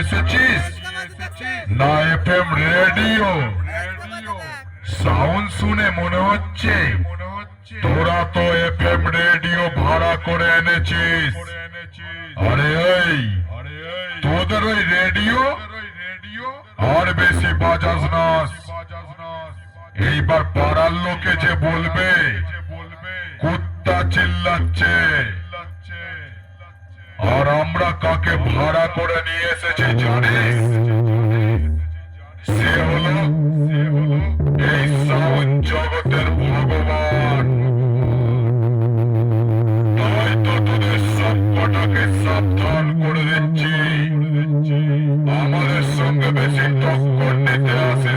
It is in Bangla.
এসেছিস না এফএম রেডিও? সাউন্ড শুনে মনে হচ্ছে তোরা তো এফএম রেডিও ভাড়া করে এনেছিস। আরে এই তোদের ওই রেডিও আর বেশি বাজাস না। এইবার পাড়ার লোকে যে বলবে কুত্তা চিল্লাচ্ছে। আর আমরা কাকে ভাড়া করে নিয়ে এসেছি জানিস? সে হলো এই সাউন্ড জগতের ভগবান। তাই তো তোদের সব কটাকে সাবধান করে দিচ্ছি, আমাদের সঙ্গে বেশি টক্কর নিতে আসে